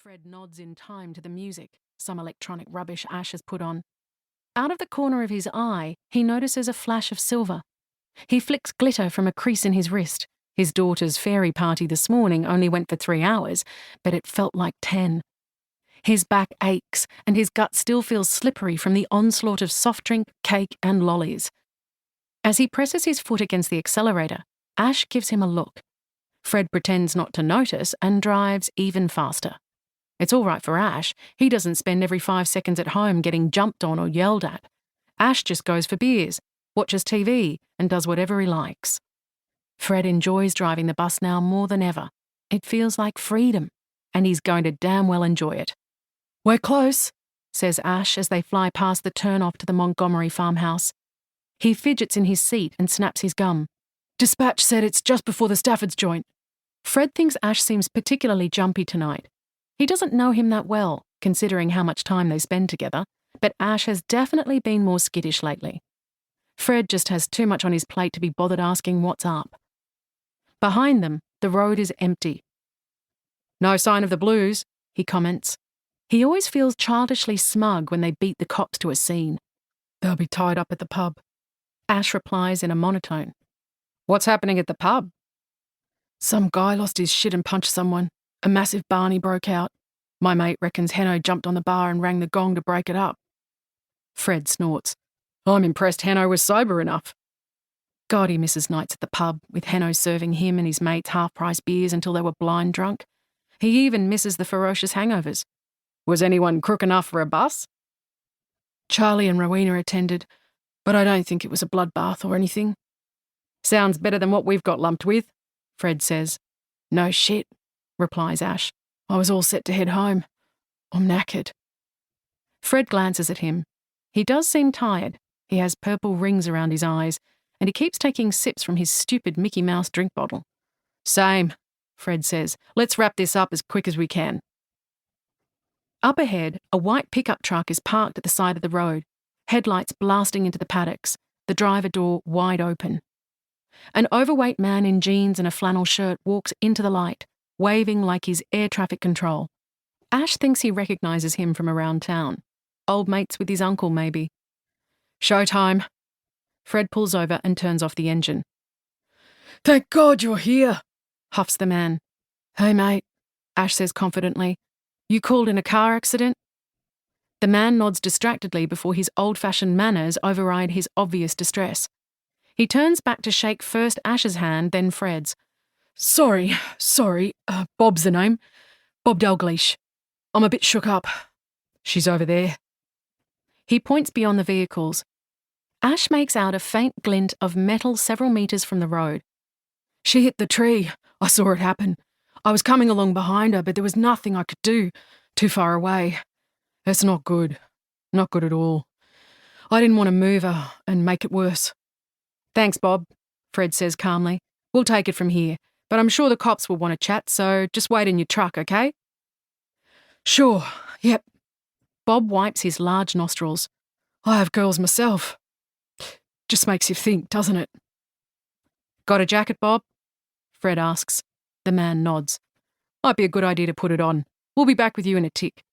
Fred nods in time to the music, some electronic rubbish Ash has put on. Out of the corner of his eye, he notices a flash of silver. He flicks glitter from a crease in his wrist. His daughter's fairy party this morning only went for 3 hours, but it felt like 10. His back aches, and his gut still feels slippery from the onslaught of soft drink, cake, and lollies. As he presses his foot against the accelerator, Ash gives him a look. Fred pretends not to notice and drives even faster. It's all right for Ash. He doesn't spend every 5 seconds at home getting jumped on or yelled at. Ash just goes for beers, watches TV, and does whatever he likes. Fred enjoys driving the bus now more than ever. It feels like freedom, and he's going to damn well enjoy it. "We're close," says Ash as they fly past the turn-off to the Montgomery farmhouse. He fidgets in his seat and snaps his gum. "Dispatch said it's just before the Stafford's joint." Fred thinks Ash seems particularly jumpy tonight. He doesn't know him that well, considering how much time they spend together, but Ash has definitely been more skittish lately. Fred just has too much on his plate to be bothered asking what's up. Behind them, the road is empty. "No sign of the Blues," he comments. He always feels childishly smug when they beat the cops to a scene. "They'll be tied up at the pub." Ash replies in a monotone. "What's happening at the pub?" "Some guy lost his shit and punched someone. A massive Barney broke out. My mate reckons Henno jumped on the bar and rang the gong to break it up." Fred snorts. "I'm impressed Henno was sober enough." God, he misses nights at the pub, with Henno serving him and his mates half-price beers until they were blind drunk. He even misses the ferocious hangovers. "Was anyone crook enough for a bus?" "Charlie and Rowena attended, but I don't think it was a bloodbath or anything." "Sounds better than what we've got lumped with," Fred says. "No shit," replies Ash. "I was all set to head home. I'm knackered." Fred glances at him. He does seem tired. He has purple rings around his eyes, and he keeps taking sips from his stupid Mickey Mouse drink bottle. "Same," Fred says. "Let's wrap this up as quick as we can." Up ahead, a white pickup truck is parked at the side of the road, headlights blasting into the paddocks, the driver door wide open. An overweight man in jeans and a flannel shirt walks into the light, waving like he's air traffic control. Ash thinks he recognises him from around town. Old mates with his uncle, maybe. "Showtime." Fred pulls over and turns off the engine. "Thank God you're here," huffs the man. "Hey, mate," Ash says confidently. "You called in a car accident?" The man nods distractedly before his old-fashioned manners override his obvious distress. He turns back to shake first Ash's hand, then Fred's. Sorry, Bob's the name. Bob Dalgleish. I'm a bit shook up. She's over there." He points beyond the vehicles. Ash makes out a faint glint of metal several metres from the road. "She hit the tree. I saw it happen. I was coming along behind her, but there was nothing I could do. Too far away. It's not good. Not good at all. I didn't want to move her and make it worse." "Thanks, Bob," Fred says calmly. "We'll take it from here, but I'm sure the cops will want to chat, so just wait in your truck, okay?" "Sure, yep." Bob wipes his large nostrils. "I have girls myself. Just makes you think, doesn't it?" "Got a jacket, Bob?" Fred asks. The man nods. "Might be a good idea to put it on. We'll be back with you in a tick."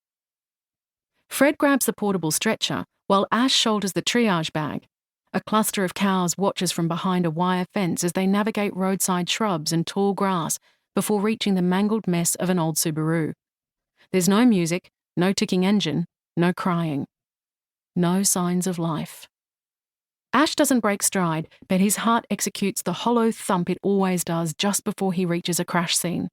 Fred grabs the portable stretcher while Ash shoulders the triage bag. A cluster of cows watches from behind a wire fence as they navigate roadside shrubs and tall grass before reaching the mangled mess of an old Subaru. There's no music, no ticking engine, no crying. No signs of life. Ash doesn't break stride, but his heart executes the hollow thump it always does just before he reaches a crash scene.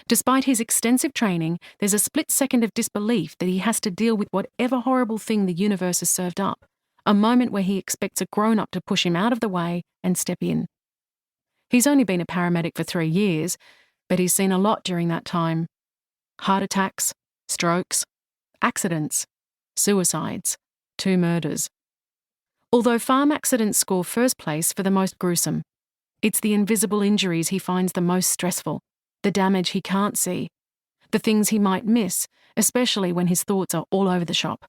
Despite his extensive training, there's a split second of disbelief that he has to deal with whatever horrible thing the universe has served up, a moment where he expects a grown-up to push him out of the way and step in. He's only been a paramedic for 3 years, but he's seen a lot during that time. Heart attacks, strokes, accidents, suicides, 2 murders. Although farm accidents score first place for the most gruesome, it's the invisible injuries he finds the most stressful, the damage he can't see, the things he might miss, especially when his thoughts are all over the shop.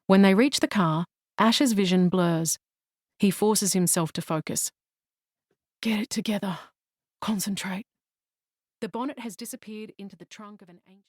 When they reach the car, Ash's vision blurs. He forces himself to focus. Get it together. Concentrate. The bonnet has disappeared into the trunk of an ancient...